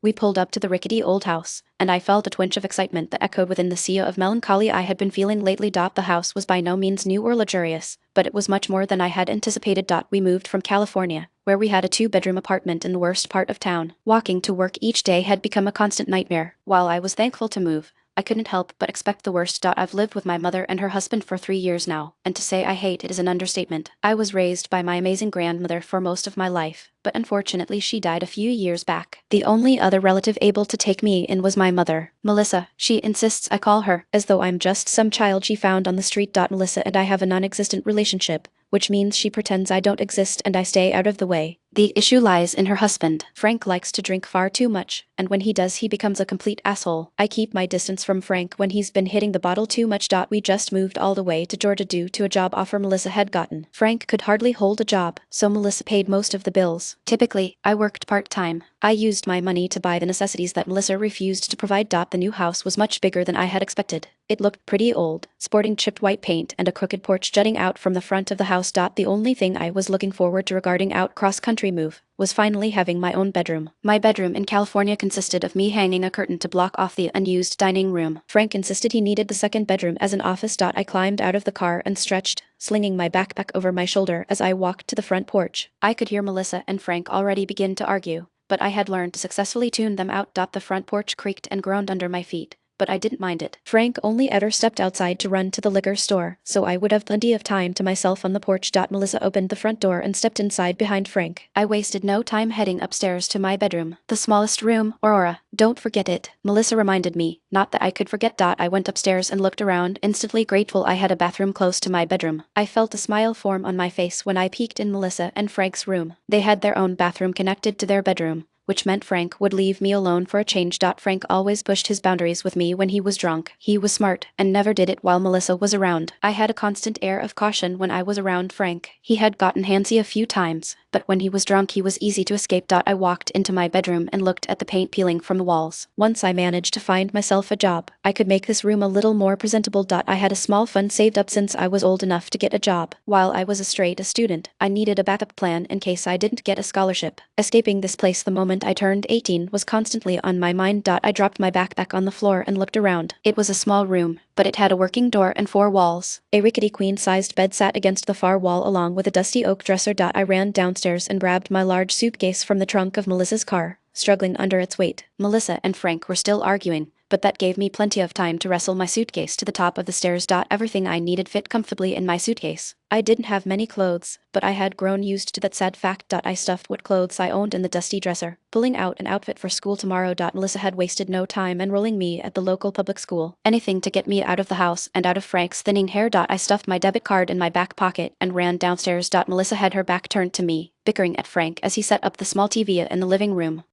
We pulled up to the rickety old house, and I felt a twinge of excitement that echoed within the sea of melancholy I had been feeling lately. The house was by no means new or luxurious, but it was much more than I had anticipated. We moved from California, where we had a two-bedroom apartment in the worst part of town. Walking to work each day had become a constant nightmare. While I was thankful to move, I couldn't help but expect the worst. I've lived with my mother and her husband for 3 years now, and to say I hate it is an understatement. I was raised by my amazing grandmother for most of my life, but unfortunately she died a few years back. The only other relative able to take me in was my mother, Melissa. She insists I call her, as though I'm just some child she found on the street. Melissa and I have a non-existent relationship, which means she pretends I don't exist and I stay out of the way. The issue lies in her husband. Frank likes to drink far too much, and when he does he becomes a complete asshole. I keep my distance from Frank when he's been hitting the bottle too much. We just moved all the way to Georgia due to a job offer Melissa had gotten. Frank could hardly hold a job, so Melissa paid most of the bills. Typically, I worked part-time. I used my money to buy the necessities that Melissa refused to provide. The new house was much bigger than I had expected. It looked pretty old, sporting chipped white paint and a crooked porch jutting out from the front of the house. The only thing I was looking forward to regarding our cross-country move was finally having my own bedroom. My bedroom in California consisted of me hanging a curtain to block off the unused dining room. Frank insisted he needed the second bedroom as an office. I climbed out of the car and stretched, slinging my backpack over my shoulder as I walked to the front porch. I could hear Melissa and Frank already begin to argue, but I had learned to successfully tune them out. The front porch creaked and groaned under my feet, but I didn't mind it. Frank only ever stepped outside to run to the liquor store, so I would have plenty of time to myself on the porch. Melissa opened the front door and stepped inside behind Frank. I wasted no time heading upstairs to my bedroom. The smallest room, Aurora. Don't forget it, Melissa reminded me. Not that I could forget. I went upstairs and looked around, instantly grateful I had a bathroom close to my bedroom. I felt a smile form on my face when I peeked in Melissa and Frank's room. They had their own bathroom connected to their bedroom, which meant Frank would leave me alone for a change. Frank always pushed his boundaries with me when he was drunk. He was smart, and never did it while Melissa was around. I had a constant air of caution when I was around Frank. He had gotten handsy a few times, but when he was drunk he was easy to escape. I walked into my bedroom and looked at the paint peeling from the walls. Once I managed to find myself a job, I could make this room a little more presentable. I had a small fund saved up since I was old enough to get a job. While I was a straight student, I needed a backup plan in case I didn't get a scholarship. Escaping this place the moment I turned 18 was constantly on my mind. I dropped my backpack on the floor and looked around. It was a small room, but it had a working door and 4 walls. A rickety queen-sized bed sat against the far wall along with a dusty oak dresser. I ran downstairs and grabbed my large suitcase from the trunk of Melissa's car, struggling under its weight. Melissa and Frank were still arguing, but that gave me plenty of time to wrestle my suitcase to the top of the stairs. Everything I needed fit comfortably in my suitcase. I didn't have many clothes, but I had grown used to that sad fact. I stuffed what clothes I owned in the dusty dresser, pulling out an outfit for school tomorrow. Melissa had wasted no time enrolling me at the local public school. Anything to get me out of the house and out of Frank's thinning hair. I stuffed my debit card in my back pocket and ran downstairs. Melissa had her back turned to me, bickering at Frank as he set up the small TV in the living room.